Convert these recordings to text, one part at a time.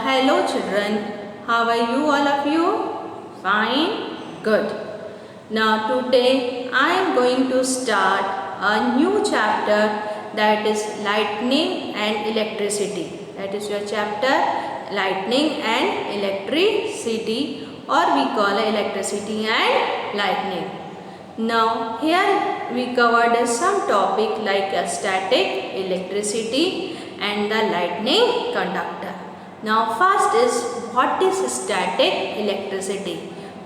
Hello children, how are you all of you? Fine? Good. Now today I am going to start a new chapter, that is lightning and electricity. That is your chapter lightning and electricity, or we call it electricity and lightning. Now here we covered some topic like static, electricity and the lightning conductor. Now first is, what is static electricity?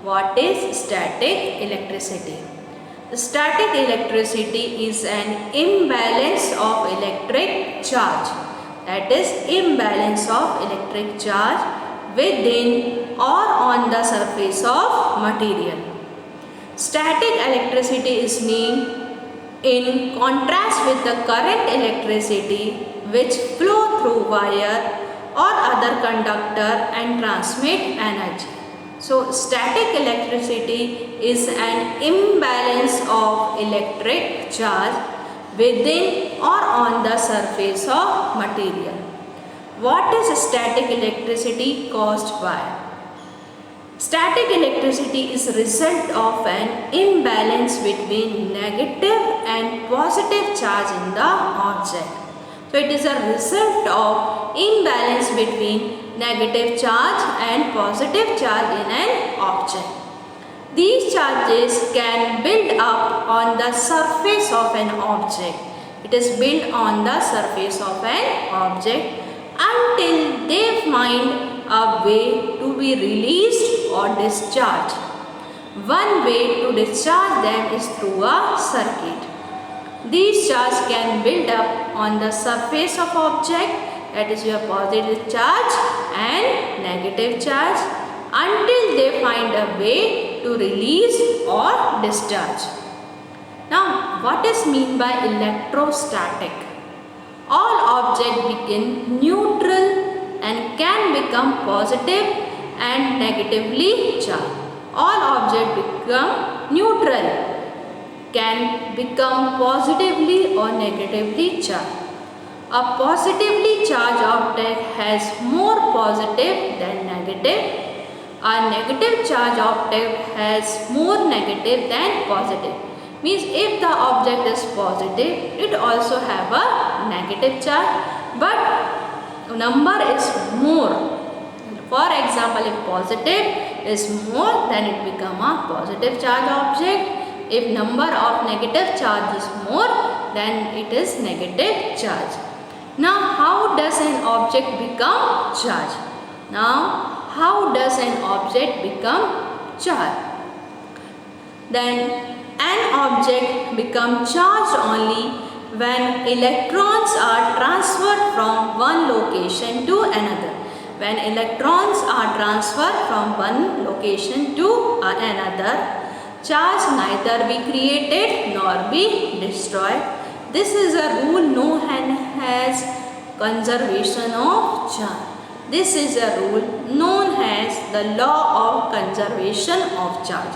What is static electricity? Static electricity is an imbalance of electric charge. That is imbalance of electric charge within or on the surface of material. Static electricity is named in contrast with the current electricity which flow through wire or other conductor and transmit energy. So static electricity is an imbalance of electric charge within or on the surface of material. What is static electricity caused by? Static electricity is a result of an imbalance between negative and positive charge in the object. So it is a result of imbalance between negative charge and positive charge in an object. These charges can build up on the surface of an object. It is built on the surface of an object until they find a way to be released or discharged. One way to discharge them is through a circuit. These charges can build up on the surface of object, that is your positive charge and negative charge, until they find a way to release or discharge. Now, what is meant by electrostatic? All objects begin neutral and can become positive and negatively charged. All objects become neutral, can become positively or negatively charged. A positively charged object has more positive than negative. A negative charged object has more negative than positive. Means if the object is positive, it also have a negative charge, but number is more. For example, if positive is more, then it become a positive charge object. If number of negative charge is more, then it is negative charge. Now, how does an object become charged? Now, how does an object become charged? Then, an object becomes charged only when electrons are transferred from one location to another. When electrons are transferred from one location to another, charge neither be created nor be destroyed. This is a rule known as conservation of charge. This is a rule known as the law of conservation of charge.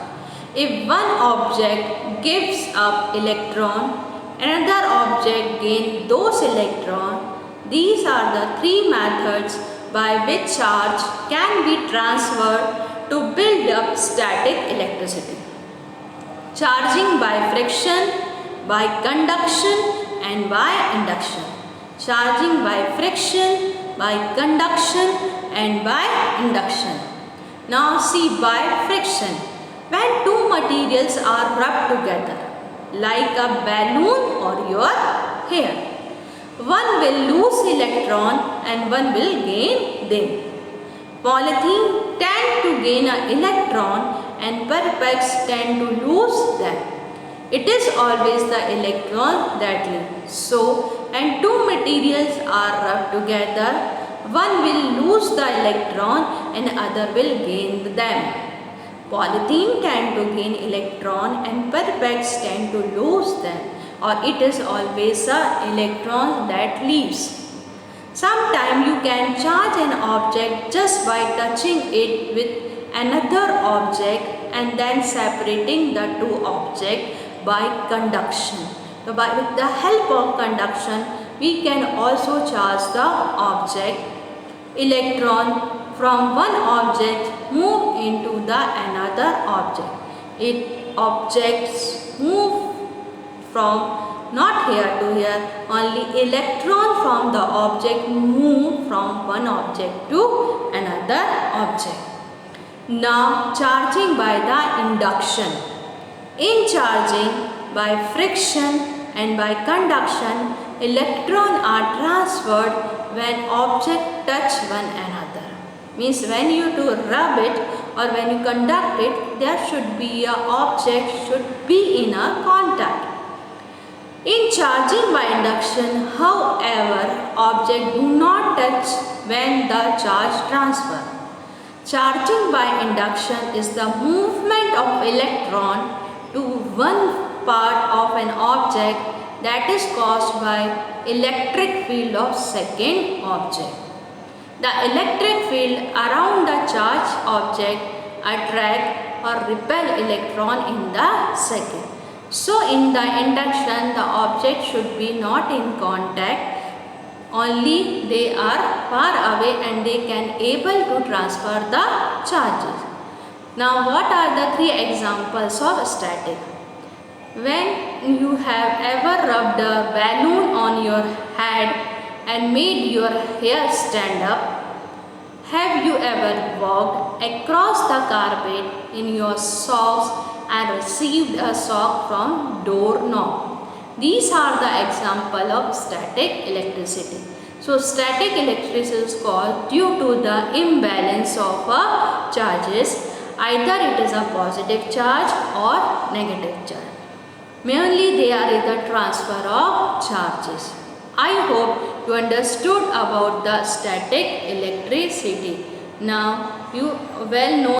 If one object gives up electron, another object gains those electrons. These are the three methods by which charge can be transferred to build up static electricity. Charging by friction, by conduction and by induction. Charging by friction, by conduction and by induction. Now see, by friction, when two materials are rubbed together like a balloon or your hair, one will lose electron and one will gain them. Polythene tend to gain an electron and Perpex tend to lose them. It is always the electron that leaves. So, and two materials are rubbed together, one will lose the electron and other will gain them. Polythene tend to gain electron and Perpex tend to lose them, or it is always the electron that leaves. Sometimes you can charge an object just by touching it with another object and then separating the two objects by conduction. So with the help of conduction, we can also charge the object. electron from one object move into the another object. Objects move from not here to here, only electron from the object move from one object to another object. Now charging by the induction. In charging by friction and by conduction, electrons are transferred when objects touch one another. Means when you do rub it or when you conduct it, there should be a object should be in a contact. In charging by induction, however, objects do not touch when the charge transfer. Charging by induction is the movement of electron to one part of an object that is caused by electric field of second object. The electric field around the charged object attract or repel electron in the second. So in the induction, the object should be not in contact, only they are far away and they can able to transfer the charges. Now what are the three examples of static? When you have ever rubbed a balloon on your head and made your hair stand up, have you ever walked across the carpet in your socks and received a shock from doorknob? These are the example of static electricity. So static electricity is called due to the imbalance of charges. Either it is a positive charge or negative charge. Mainly they are either transfer of charges. I hope you understood about the static electricity. Now you well know